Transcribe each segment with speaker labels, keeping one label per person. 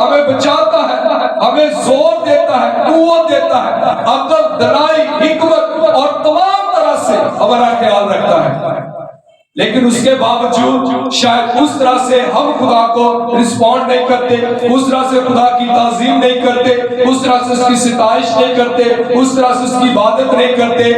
Speaker 1: ہمیں بچاتا ہے، ہمیں زور دیتا ہے، قوت دیتا ہے، عقل، دانائی، حکمت اور تمام طرح سے ہمارا خیال رکھتا ہے۔ لیکن اس کے باوجود شاید اس طرح سے ہم خدا کو رسپونڈ نہیں کرتے، اس طرح سے خدا کی تعظیم نہیں کرتے، اس طرح سے اس کی ستائش نہیں کرتے، اس طرح سے اس کی عبادت نہیں کرتے،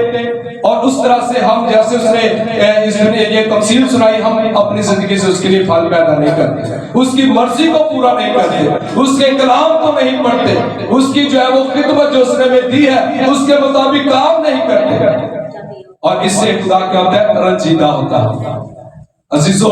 Speaker 1: اور اس طرح سے ہم جیسے اس نے یہ تمثیل سنائی، ہم اپنی زندگی سے اس کے لیے پھل پیدا نہیں کرتے، اس کی مرضی کو پورا نہیں کرتے، اس کے کلام کو نہیں پڑھتے، اس کی جو ہے وہ خدمت جو اس نے ہمیں دی ہے اس کے مطابق کام نہیں کرتے، اور اس سے خدا کیا ہوتا ہے؟ رنجیدہ ہوتا ہے۔ عزیزو،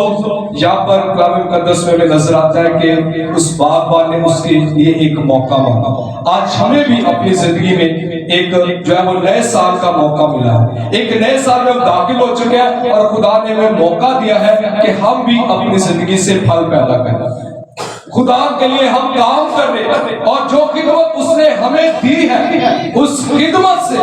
Speaker 1: یہاں پر کلام مقدس میں نظر آتا ہے کہ اس باغبان نے اس کے لیے ایک موقع مانگا۔ آج ہمیں بھی اپنی زندگی میں ایک جو ہے وہ نئے سال کا موقع ملا ہے، ایک نئے سال میں ہم داخل ہو چکے ہیں، اور خدا نے ہمیں موقع دیا ہے کہ ہم بھی اپنی زندگی سے پھل پیدا کریں، خدا کے لیے ہم کام کر رہے ہیں، اور جو خدمت اس نے ہمیں دی ہے اس خدمت سے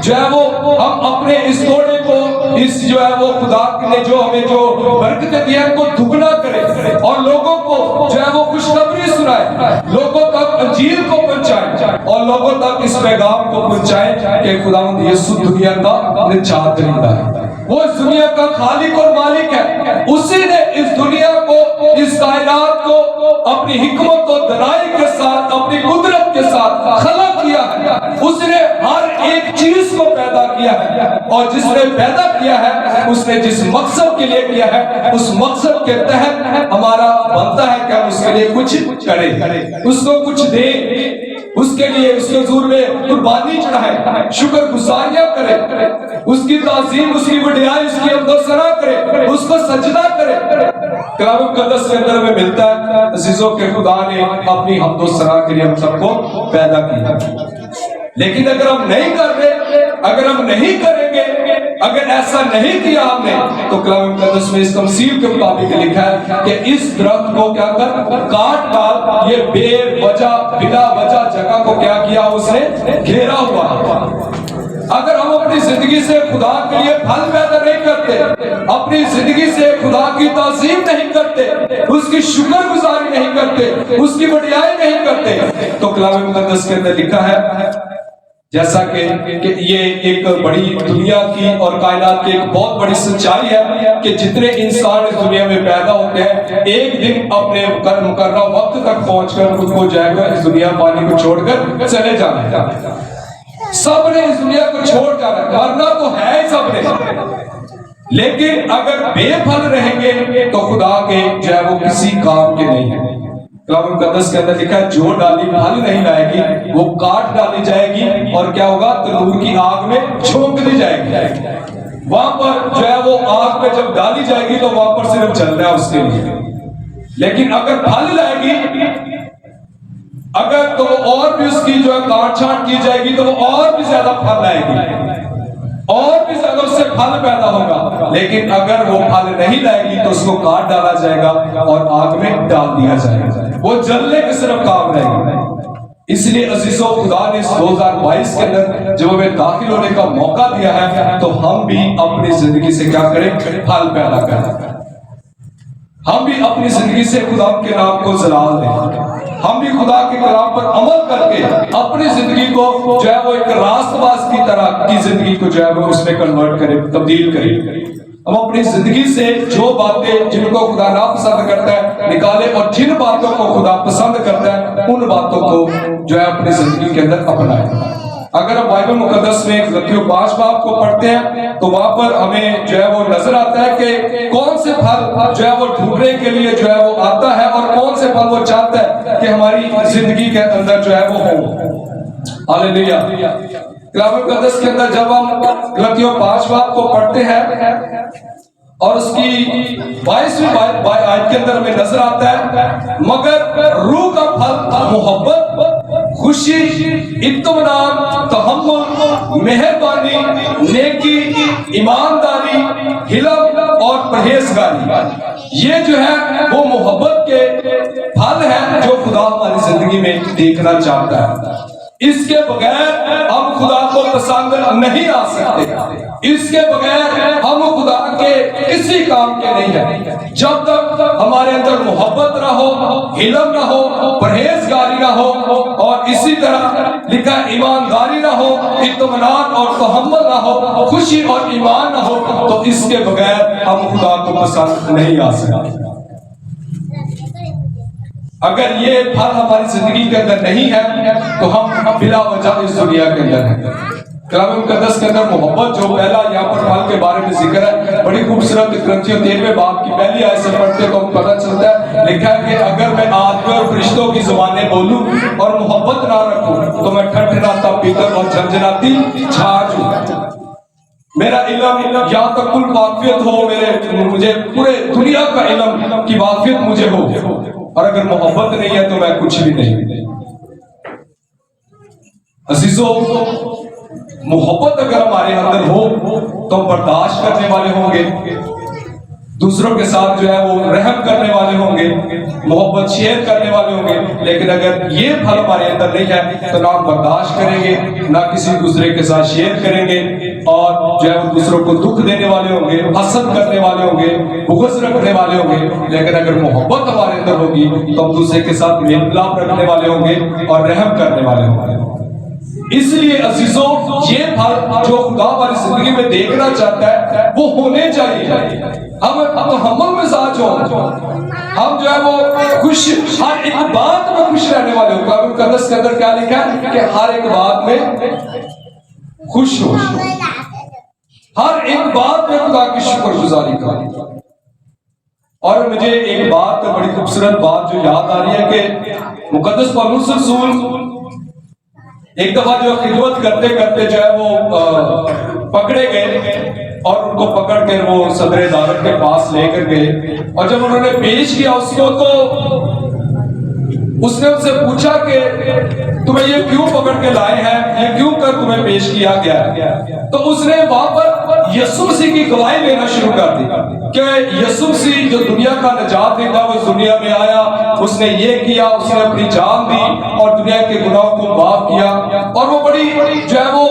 Speaker 1: جو ہے وہ ہم اپنے اس توڑے کو، اس جو ہے وہ خدا نے جو ہمیں جو برکتیں دی ہیں ان کو دگنا کریں، اور لوگوں کو جو ہے وہ خوشخبری سنائیں، لوگوں تک انجیل کو پہنچائیں، اور لوگوں تک اس پیغام کو پہنچائیں کہ خداوند یسوع دنیا کا نجات دہندہ ہے، وہ اس دنیا کا خالق اور مالک ہے، اسی نے اس دنیا کو، اس کائنات کو اپنی حکمت و دانائی کے ساتھ، اپنی قدرت کے ساتھ خلق کیا ہے، اس نے ہر ایک چیز کو پیدا کیا ہے، اور جس نے پیدا کیا ہے اس نے جس مقصد کے لیے کیا ہے اس مقصد کے تحت ہمارا بنتا ہے کہ ہم اس کے لیے کچھ کریں، اس کو کچھ دیں، اس کے لیے اس کے حضور میں قربانی چڑھائیں، شکر گزاریاں کریں، اس کی تعظیم، اس کی وڈیائی، اس کی حمد و ثنا کریں، اس کو سجدہ کریں۔ کلام مقدس کے اندر میں ملتا ہے عزیزوں کہ خدا نے اپنی حمد و ثنا کے لیے ہم سب کو پیدا کیا، لیکن اگر ہم نہیں کر رہے، اگر ہم نہیں کریں گے، اگر ایسا نہیں کیا ہم نے، تو کلام مقدس میں اس تمثیل کے مطابق لکھا ہے کہ اس درخت کو کیا کر کاٹ ڈال، یہ بے وجہ بلا وجہ جگہ کو کیا کیا اس نے گھیرا ہوا۔ اگر ہم اپنی زندگی سے خدا کے لیے پھل پیدا نہیں کرتے، اپنی زندگی سے خدا کی تعظیم نہیں کرتے، اس کی شکر گزاری نہیں کرتے، اس کی بڑائی نہیں کرتے، تو کلام مقدس کے اندر لکھا ہے جیسا کہ یہ ایک بڑی دنیا کی اور کائنات کی ایک بہت بڑی سچائی ہے کہ جتنے انسان اس دنیا میں پیدا ہوتے ہیں ایک دن اپنے مقررہ وقت تک پہنچ کر خود کو جائے گا اس دنیا پانی کو چھوڑ کر چلے جانا ہے، سب نے اس دنیا کو چھوڑ جانا ہے، مرنا تو ہے سب نے، لیکن اگر بے پھل رہیں گے تو خدا کے جو ہے وہ کسی کام کے نہیں ہیں۔ کلام مقدس کے اندر لکھا ہے جو ڈالی پھل نہیں لائے گی وہ کاٹ ڈالی جائے گی اور کیا ہوگا؟ تنور کی آگ میں جھونک دی جائے گی۔ وہاں پر جو ہے وہ آگ میں جب ڈالی جائے گی تو وہاں پر صرف جلنا ہے اس کے لیے، لیکن اگر پھل لائے گی، اگر تو اور بھی اس کی جو ہے کاٹ چھانٹ کی جائے گی تو وہ اور بھی زیادہ پھل لائے گی، اور بھی زیادہ اس سے پھل پیدا ہوگا، لیکن اگر وہ پھل نہیں لائے گی تو اس کو کاٹ ڈالا جائے گا اور آگ میں ڈال دیا جائے گا، وہ جلنے کے صرف کام رہے گا۔ اس لیے عزیزو خدا نے اس 2022 کے اندر جب ہمیں داخل ہونے کا موقع دیا ہے تو ہم بھی اپنی زندگی سے کیا کریں؟ پھل پیدا کریں، ہم بھی اپنی زندگی سے خدا کے نام کو جلال دیں، ہم بھی خدا کے کلام پر عمل کر کے اپنی زندگی کو جو ہے وہ ایک راست باز کی طرح کی زندگی کو جو ہے وہ اس میں کنورٹ کریں، تبدیل کریں۔ ہم اپنی زندگی سے جو باتیں جن کو خدا ناپسند کرتا ہے نکالیں، اور جن باتوں کو خدا پسند کرتا ہے ان باتوں کو جو ہے اپنی زندگی کے اندر اپنائیں۔ اگر ہم بائبل مقدس میں غلاطیوں 5 باب کو پڑھتے ہیں تو وہاں پر ہمیں جو ہے وہ نظر آتا ہے کہ کون سے پھل جو ہے وہ ڈھونڈنے کے لیے جو ہے وہ آتا ہے اور کون سے پھل وہ چاہتا ہے کہ ہماری زندگی کے اندر جو ہے وہ ہو۔ ہاللیلویا۔ کلام مقدس کے اندر جب ہم غلاطیوں 5 باب کو پڑھتے ہیں اور اس کی 22ویں آیت کے اندر میں نظر آتا ہے مگر روح کا پھل محبت، خوشی، اطمینان، تحمل، مہربانی، نیکی، ایمانداری، حلم اور پرہیزگاری، یہ جو ہے وہ محبت کے پھل ہیں جو خدا ہماری زندگی میں دیکھنا چاہتا ہے۔ اس کے بغیر ہم خدا کو پسند نہیں آ سکتے۔ اس کے بغیر ہم خدا کے کسی کام کے نہیں ہیں۔ جب تک ہمارے اندر محبت نہ ہو، علم نہ ہو، پرہیزگاری نہ ہو، اور اسی طرح لکھا ایمانداری نہ ہو، اطمینان اور تحمل نہ ہو، خوشی اور ایمان نہ ہو، تو اس کے بغیر ہم خدا کو پسند نہیں آ سکتے۔ اگر یہ پھل ہماری زندگی کے اندر نہیں ہے تو ہم بلا وجہ اس دنیا کے اندر ہیں۔ کلام مقدس کے اندر محبت جو پہلا یہاں پر پھل کے بارے میں ذکر ہے، بڑی خوبصورت کرنچیوں 13ویں باب کی پہلی آیت سے پڑھتے تو ہم پتہ چلتا ہے، لکھا ہے کہ اگر میں آدمی اور فرشتوں کی زبانیں بولوں اور محبت نہ رکھوں تو میں ٹھنڈھناتا پیتل اور جھنجھناتی چھاچ ہوں۔ میرا علم یا تو کل واقفیت ہو، مجھے پورے دنیا کا علم کی واقفیت مجھے ہو، اور اگر محبت نہیں ہے تو میں کچھ بھی نہیں۔ عزیزو، محبت اگر ہمارے اندر ہو تو ہم برداشت کرنے والے ہوں گے، دوسروں کے ساتھ جو ہے وہ رحم کرنے والے ہوں گے، محبت شیئر کرنے والے ہوں گے۔ لیکن اگر یہ پھل ہمارے اندر نہیں ہے تو نہ ہم برداشت کریں گے، نہ کسی دوسرے کے ساتھ شیئر کریں گے، اور جو ہے وہ دوسروں کو دکھ دینے والے ہوں گے، حسد کرنے والے ہوں گے، بغض رکھنے والے ہوں گے۔ لیکن اگر محبت ہمارے اندر ہوگی تو ہم دوسرے کے ساتھ میل ملاپ رکھنے والے ہوں گے اور رحم کرنے والے ہوں گے۔ اس لیے عزیزوں، یہ پھل جو خدا ہماری زندگی میں دیکھنا چاہتا ہے وہ ہونے چاہیے۔ ہم تحمل مزاج ہوں، ہم جو ہے وہ خوش، ہر ایک بات میں خوش رہنے والے ہوں۔ کلام مقدس کے اندر کیا لکھا ہے کہ ہر ایک بات میں خوش ہو، ہر ایک بات میں خدا کی شکر گزاری کرو۔ اور مجھے ایک بات، بڑی خوبصورت بات جو یاد آ رہی ہے کہ مقدس پولس رسول ایک دفعہ جو خدمت کرتے کرتے جو ہے وہ پکڑے گئے، اور ان کو پکڑ کر وہ صدر عدالت کے پاس لے کر گئے، اور جب انہوں نے پیش کیا اس کو تو اس نے ان سے پوچھا کہ تمہیں یہ کیوں پکڑ کے لائے ہیں، یہ کیوں کر تمہیں پیش کیا گیا؟ تو اس نے وہاں پر یسوع مسیح کی گواہی دینا شروع کر دی کہ یسوع مسیح جو دنیا کا نجات دیتا وہ اس دنیا میں آیا، اس نے یہ کیا، اس نے اپنی جان دی اور دنیا کے گناہوں کو معاف کیا۔ اور وہ بڑی جو ہے وہ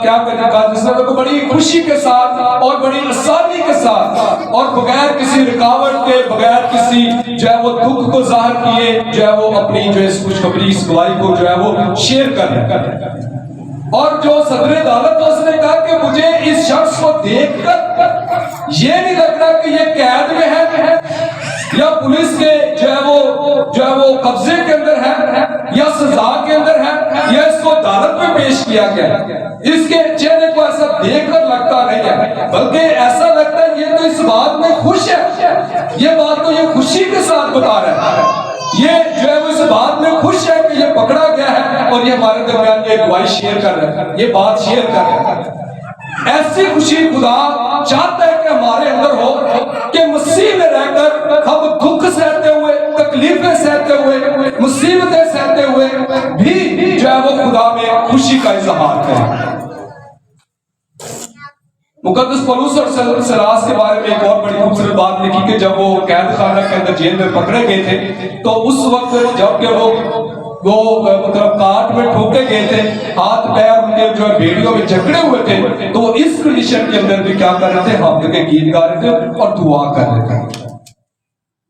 Speaker 1: کیا کرنے کا جس نے بڑی خوشی کے ساتھ اور بڑی آسانی کے ساتھ اور بغیر کسی رکاوٹ کے، بغیر کسی جو ہے وہ دکھ کو ظاہر کیے، جو ہے وہ اپنی جو اس خوشخبری، اس گواہی کو جو ہے وہ شیئر کر رہے ہیں۔ اور جو صدر عدالت اس نے کہا کہ مجھے اس شخص کو دیکھ کر یہ نہیں لگ رہا کہ یہ قید میں ہے یا پولیس کے جو ہے وہ قبضے کے اندر ہے یا سزا کے اندر ہے یا اس کو عدالت میں پیش کیا گیا، اس کے چہرے کو ایسا دیکھ کر لگتا نہیں ہے، بلکہ ایسا لگتا ہے یہ تو اس بات میں خوش ہے، یہ بات تو یہ خوشی کے ساتھ بتا رہا ہے، یہ جو ہے وہ اس بات میں خوش ہے کہ یہ پکڑا گیا ہے اور یہ ہمارے درمیان یہ گواہی شیئر کر رہا ہے، یہ بات شیئر کر رہا ہے۔ ایسی خوشی خدا چاہتا ہے کہ ہمارے اندر ہو کہ مسیح میں رہ کر ہم دکھ سہتے ہوئے، تکلیفیں سہتے ہوئے، مصیبتیں سہتے ہوئے بھی جو ہے وہ خدا میں خوشی کا اظہار کریں۔ مقدس پولس اور سلاس کے بارے میں ایک اور بڑی خوبصورت بات لکھی کہ جب وہ قید خانہ کے اندر جیل میں پکڑے گئے تھے تو اس وقت جب کہ وہ مطلب کاٹ میں ٹھوکے گئے تھے، ہاتھ پیر ان کے جو بیڑیوں میں جکڑے ہوئے تھے، تو وہ اس کنڈیشن کے اندر بھی کیا کر رہے تھے؟ ہم کے گیت گا رہے تھے اور دعا کر رہے تھے۔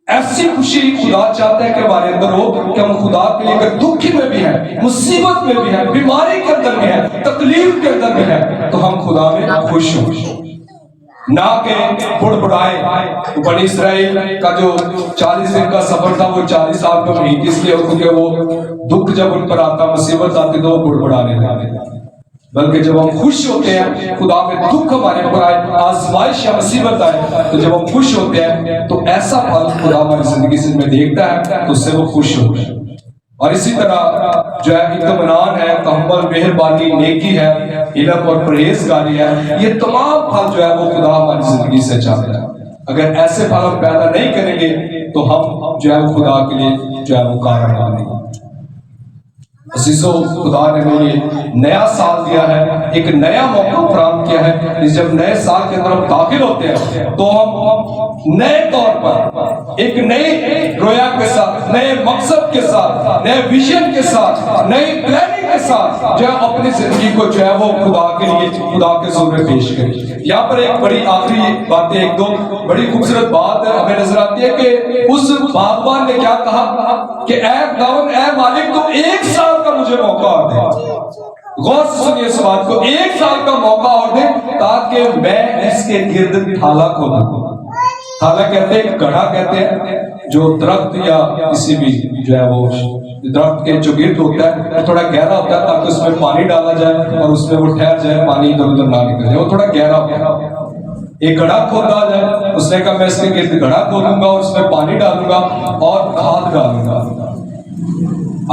Speaker 1: ایسی خوشی خدا چاہتا ہے کہ ہمارے اندر ہو کہ ہم خدا کے لیے اگر دکھ میں بھی ہیں، مصیبت میں بھی ہیں، بیماری کے اندر بھی ہیں، تکلیف کے اندر بھی ہیں، تو ہم خدا میں خوش ہوں، نہ کہ بڑبڑائے۔ بنی اسرائیل کا جو 40 دن کا سفر تھا وہ 40 سال کا نہیں، اس لیے کیونکہ وہ دکھ جب ان پر آتا، مصیبت آتی تو وہ بڑبڑانے لگتے، بلکہ جب ہم خوش ہوتے ہیں، خدا میں دکھ ہمارے اوپر آئے، آزمائش یا مصیبت آئے، تو جب ہم خوش ہوتے ہیں تو ایسا پھل خدا ہماری زندگی سے میں دیکھتا ہے تو اس سے وہ خوش ہوتا ہے۔ اور اسی طرح جو ہے اطمینان ہے، تحمل، مہربانی، نیکی ہے، علم اور پرہیزگاری ہے، یہ تمام پھل جو ہے وہ خدا ہماری زندگی سے چاہتا ہے۔ اگر ایسے پھل ہم پیدا نہیں کریں گے تو ہم جو ہے وہ خدا کے لیے جو ہے وہ کارآمد نہیں۔ عزیزو، خدا نے ہمیں نیا سال دیا ہے، ایک نیا موقع فراہم کیا ہے۔ جب نئے سال کے اندر ہم داخل ہوتے ہیں تو ہم نئے طور پر ایک نئے رویا کے ساتھ، نئے مقصد کے ساتھ، نئے ویژن کے ساتھ، نئی پلاننگ کے کے ساتھ جو ہے اپنی زندگی کو جو ہے وہ خدا کے لیے خدا کے حضور میں پیش کرے۔ یہاں پر ایک بڑی آخری باتیں ایک دو بڑی خوبصورت بات ہمیں نظر آتی ہے کہ اس باغبان نے کیا کہا کہ اے خداوند اے مالک تو 1 سال کا مجھے موقع اور دے۔ غور سے سنیے اس بات کو، 1 سال کا موقع اور دے تاکہ میں اس کے گرد تھالا کھودوں۔ تھالا کہتے ہیں، گڑھا کہتے ہیں جو درخت یا کسی بھی جو ہے وہ درخت کے جو گرد ہوتا ہے وہ تھوڑا گہرا ہوتا ہے تاکہ اس میں پانی ڈالا جائے اور اس میں وہ ٹھہر جائے، پانی ادھر ادھر نہ نکل جائے، وہ تھوڑا گہرا ہوتا ہے۔ ایک گڑھا کھودا جائے، اس نے کہا میں اس کے گرد گڑھا کھودوں گا اور اس میں پانی ڈالوں گا اور کھاد ڈالوں گا،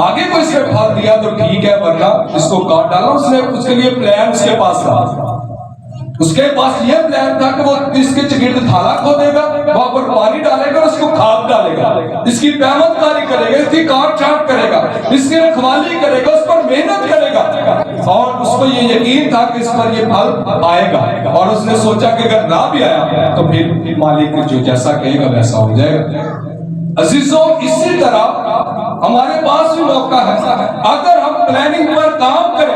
Speaker 1: آگے کو اس نے پھل دیا تو ٹھیک ہے ورنہ اس کو کاٹ ڈالا۔ اس نے اس کے لیے پلان اس کے پاس تھا، اس کے پاس یہ پلان تھا کہ وہ اس کے گرد تھالا کھودے گا، وہاں پر پانی ڈالے گا، اس کو کھاد ڈالے گا، اس کی پیمند کاری کرے گا، اس کی کاٹ چھانٹ کرے گا، اس کی رکھوالی کرے گا، اس پر محنت کرے گا، اور اس کو یہ یقین تھا کہ اس پر یہ پھل آئے گا۔ اور اس نے سوچا کہ اگر نہ بھی آیا تو پھر مالک جو جیسا کہے گا ویسا ہو جائے گا۔ عزیزوں اسی طرح ہمارے پاس بھی موقع ہے، اگر ہم پلاننگ پر کام کریں،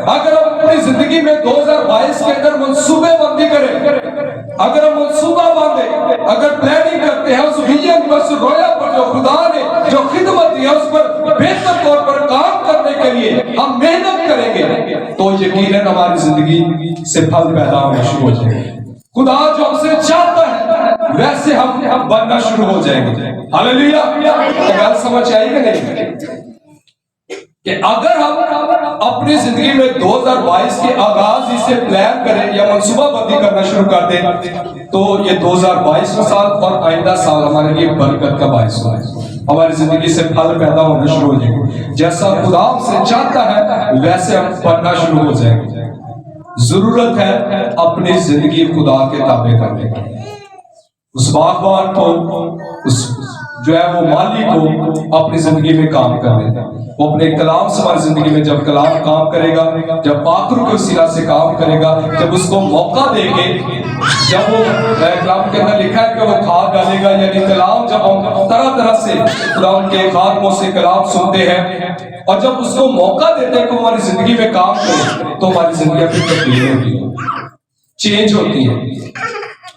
Speaker 1: اگر ہم اپنی زندگی میں 2022 کے اندر منصوبے بندی کریں، اگر ہم منصوبہ باندھیں، اگر پلاننگ کرتے ہیں اس ویژن پر، اس رویا پر جو خدا نے جو خدمت دی ہے اس پر بہتر طور پر کام کرنے کے لیے ہم محنت کریں گے تو یقیناً ہماری زندگی سے پھل پیدا ہونا شروع ہو جائے گا۔ خدا جو ہم سے چاہتا ہے ویسے ہم بننا شروع ہو جائیں گے۔ ہاللیلویا! بات سمجھ آئی کہ نہیں؟ کہ اگر ہم اپنی زندگی میں 2022 کے آغاز ہی سے پلان کریں یا منصوبہ بندی کرنا شروع کر دیں تو یہ 2022 سال اور آئندہ سال ہمارے لیے برکت کا باعث ہو، ہماری زندگی سے پھل پیدا ہونا شروع ہو جائیں گے۔ جیسا خدا ہم سے چاہتا ہے ویسے ہم بننا شروع ہو جائیں گے۔ ضرورت ہے اپنی زندگی خدا کے تابع کرنے کی۔ اس باغبان کو، اس جو ہے وہ مالی کو اپنی زندگی میں کام کرنے دیں۔ وہ اپنے کلام سے ہماری زندگی میں جب کلام کام کرے گا، جب پاک روح کے وسیلہ سے کام کرے گا، جب اس کو موقع دیں گے، جب وہ کلام کے اندر لکھا ہے کہ وہ کھاد ڈالے گا، یعنی کلام جب ہم طرح طرح سے خدا کے خادموں سے کلام سنتے ہیں اور جب اس کو موقع دیتے ہیں کہ ہماری زندگی میں کام کرے تو ہماری زندگی اپنی تبدیل ہوتی ہے، چینج ہوتی ہے۔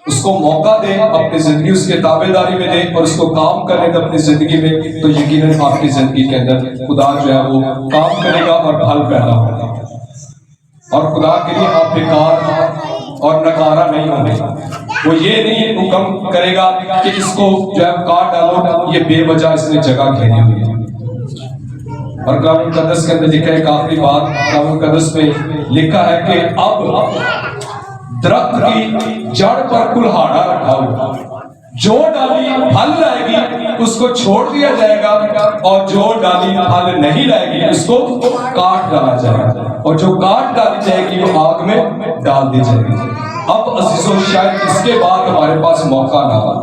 Speaker 1: اس کو موقع دیں، اپنی زندگی اس کے تابع داری میں دیں اور اس کو کام کرنے دیں اپنی زندگی میں، تو یقیناً آپ کی زندگی کے اندر خدا جو ہے وہ کام کرے گا اور پھل پیدا ہوگا، اور خدا کے لیے آپ بیکار اور نکارا نہیں ہوں گے۔ وہ یہ نہیں حکم کرے گا کہ اس کو جو ہے کاٹ ڈالو، یہ بے وجہ اس نے جگہ گھیری ہوئی ہے۔ اور کلام مقدس کے اندر لکھا ہے ایک آخری بات، کلام مقدس میں لکھا ہے کہ اب درخت کی جڑ پر کلہاڑا رکھا ہوا، جو ڈالی پھل لائے گی اس کو چھوڑ دیا جائے گا اور جو ڈالی پھل نہیں لائے گی اس کو کاٹ ڈالا جائے گا، اور جو کاٹ ڈالی جائے گی وہ آگ میں ڈال دی جائے گی۔ اب عزیزوں شاید اس کے بعد ہمارے پاس موقع نہ ہو۔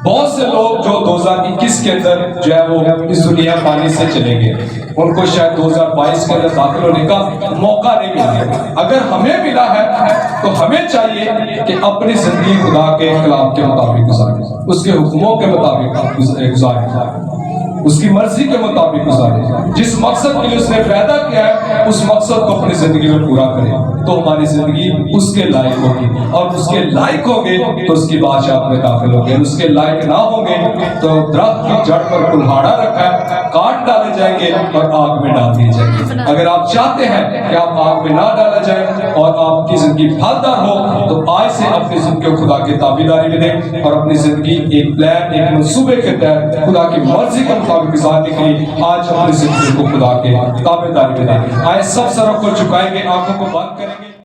Speaker 1: بہت سے لوگ جو 2021 کے اندر جو ہے وہ اس دنیا پانی سے چلے گئے، ان کو شاید 2022 کے اندر داخل ہونے کا موقع نہیں ملا۔ اگر ہمیں ملا ہے تو ہمیں چاہیے کہ اپنی زندگی خدا کے کلام کے مطابق گزاریں، اس کے حکموں کے مطابق گزاریں، اس کی مرضی کے مطابق گزاریں، جس مقصد کے لیے اس نے پیدا کیا ہے اس مقصد کو اپنی زندگی میں پورا کریں، تو ہماری زندگی اس کے لائق ہوگی، اور اس کے لائق ہوگے تو اس کی بادشاہت میں داخل ہوگے، اس کے لائق نہ ہوں گے تو درخت کی جڑ پر کلہاڑا رکھا ہے، کاٹ ڈالے جائیں گے اور آگ میں ڈال دیے جائیں گے۔ اگر آپ چاہتے ہیں کہ آپ آگ میں نہ ڈالا جائے اور آپ کی زندگی پھلدار ہو تو آج سے اپنی زندگی کو خدا کی تابعداری میں دیں اور اپنی زندگی ایک پلان، ایک منصوبے کے تحت خدا کی مرضی کا مطابق گزارنے کے لیے آج اپنی زندگی کو خدا کے تابعداری میں دیں۔ آئے سب سروں کو جھکائیں گے، آنکھوں کو بند کریں گے۔